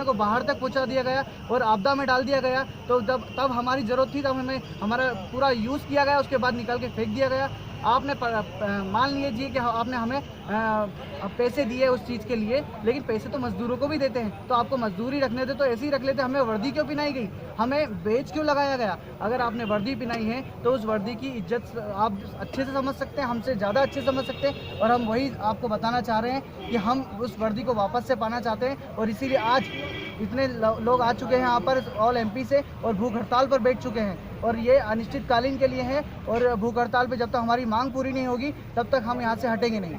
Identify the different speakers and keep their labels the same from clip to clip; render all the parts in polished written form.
Speaker 1: जवानों को बाहर तक पहुंचा दिया गया और आपदा में डाल दिया गया। तो तब हमारी ज़रूरत थी, तब हमें हमारा पूरा यूज़ किया गया, उसके बाद निकाल के फेंक दिया गया। आपने मान लीजिए कि आपने हमें पैसे दिए उस चीज़ के लिए, लेकिन पैसे तो मज़दूरों को भी देते हैं, तो आपको मज़दूरी रखने दे तो ऐसे ही रख लेते। हमें वर्दी क्यों पहनाई गई, हमें बेच क्यों लगाया गया? अगर आपने वर्दी पहनाई है तो उस वर्दी की इज्जत आप अच्छे से समझ सकते हैं, हमसे ज़्यादा अच्छे समझ सकते हैं, और हम वही आपको बताना चाह रहे हैं कि हम उस वर्दी को वापस से पाना चाहते हैं। और इसीलिए आज इतने लोग आ चुके हैं यहाँ पर ऑल एमपी से और भूख हड़ताल पर बैठ चुके हैं, और ये अनिश्चितकालीन के लिए है। और भूख हड़ताल पे जब तक हमारी मांग पूरी नहीं होगी तब तक हम यहाँ से हटेंगे नहीं।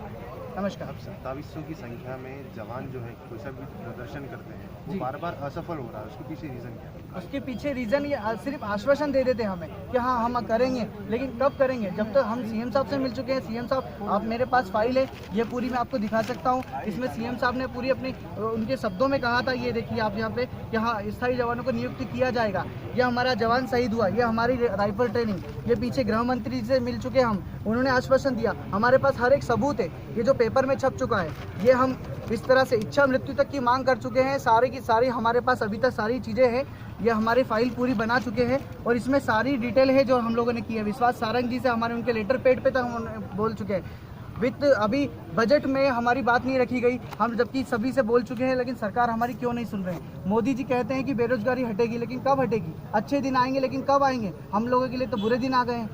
Speaker 1: नमस्कार।
Speaker 2: अब 2700 की संख्या में जवान जो है कोई सा भी प्रदर्शन करते हैं, वो बार बार असफल हो रहा है, उसके पीछे रीज़न क्या है?
Speaker 1: उसके पीछे रीज़न ये सिर्फ आश्वासन दे देते हैं हमें कि हाँ हम करेंगे, लेकिन कब करेंगे? जब तक हम सीएम साहब से मिल चुके हैं। सीएम साहब, आप मेरे पास फाइल है, ये पूरी मैं आपको दिखा सकता हूँ। इसमें सीएम साहब ने पूरी अपनी उनके शब्दों में कहा था, ये देखिए आप यहाँ पे, कि हाँ स्थायी जवानों को नियुक्त किया जाएगा। ये हमारा जवान शहीद हुआ, ये हमारी राइफल ट्रेनिंग, ये पीछे गृह मंत्री से मिल चुके हम, उन्होंने आश्वासन दिया। हमारे पास हर एक सबूत है, ये जो पेपर में छप चुका है, ये हम इस तरह से इच्छा मृत्यु तक की मांग कर चुके हैं। सारी की सारी हमारे पास अभी तक सारी चीज़ें हैं, ये हमारी फाइल पूरी बना चुके हैं, और इसमें सारी डिटेल है जो हम लोगों ने की है। विश्वास सारंग जी से हमारे उनके लेटर पैड पे तक हम बोल चुके हैं। वित्त अभी बजट में हमारी बात नहीं रखी गई, हम जबकि सभी से बोल चुके हैं, लेकिन सरकार हमारी क्यों नहीं सुन रहे हैं? मोदी जी कहते हैं कि बेरोजगारी हटेगी, लेकिन कब हटेगी? अच्छे दिन आएंगे, लेकिन कब आएंगे? हम लोगों के लिए तो बुरे दिन आ गए हैं।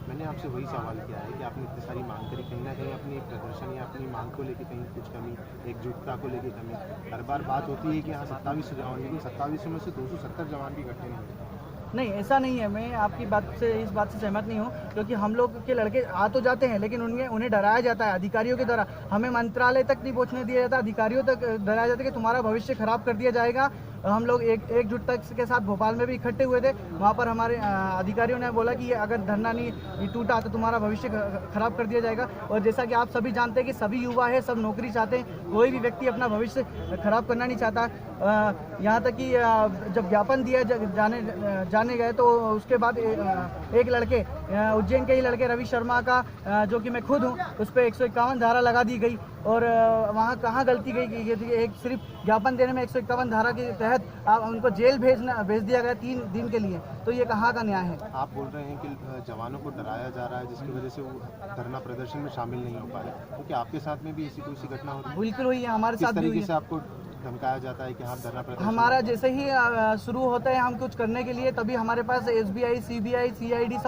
Speaker 2: मैंने आपसे वही सवाल किया है कि आपने इतनी सारी मांग करी, कहीं ना कहीं अपनी प्रदर्शन या अपनी मांग को लेकर कहीं कुछ कमी, एकजुटता को लेकर कमी। हर बार बात होती है कि हाँ 2700 जवान, लेकिन 2700 में से 270 जवान भी इकट्ठे नहीं होते।
Speaker 1: नहीं, ऐसा नहीं है। मैं आपकी बात से, इस बात से सहमत नहीं हूँ, क्योंकि हम लोग के लड़के आ तो जाते हैं, लेकिन उन्हें डराया जाता है अधिकारियों के द्वारा। हमें मंत्रालय तक नहीं पहुँचने दिया जाता, अधिकारियों तक डराया जाता है कि तुम्हारा भविष्य खराब कर दिया जाएगा। हम लोग एकजुटता के साथ भोपाल में भी इकट्ठे हुए थे, वहाँ पर हमारे अधिकारियों ने बोला कि अगर धरना नहीं टूटा तो तुम्हारा भविष्य खराब कर दिया जाएगा। और जैसा कि आप सभी जानते हैं कि सभी युवा है, सब नौकरी चाहते हैं, कोई भी व्यक्ति अपना भविष्य खराब करना नहीं चाहता। यहाँ तक कि जब ज्ञापन दिया जाने गए तो उसके बाद एक लड़के, उज्जैन के ही लड़के रवि शर्मा का, जो कि मैं खुद हूँ, उस पर 151 धारा लगा दी गई। और वहाँ कहाँ गलती गई कि एक सिर्फ ज्ञापन देने में 151 धारा के तहत उनको जेल भेज दिया गया 3 दिन के लिए। तो ये कहाँ का न्याय है?
Speaker 2: आप बोल रहे हैं कि जवानों को डराया जा रहा है, जिसकी वजह से वो धरना प्रदर्शन में शामिल नहीं हो पा रहे, क्योंकि आपके साथ में भी ऐसी कोई सी घटना हो रही है?
Speaker 1: बिल्कुल हुई है, हमारे साथ भी हुई है।
Speaker 2: से आपको धमकाया जाता है कि आप धरना प्रदर्शन?
Speaker 1: हमारा जैसे ही शुरू होता है हम कुछ करने के लिए, तभी हमारे पास SBI, CBI, CID सब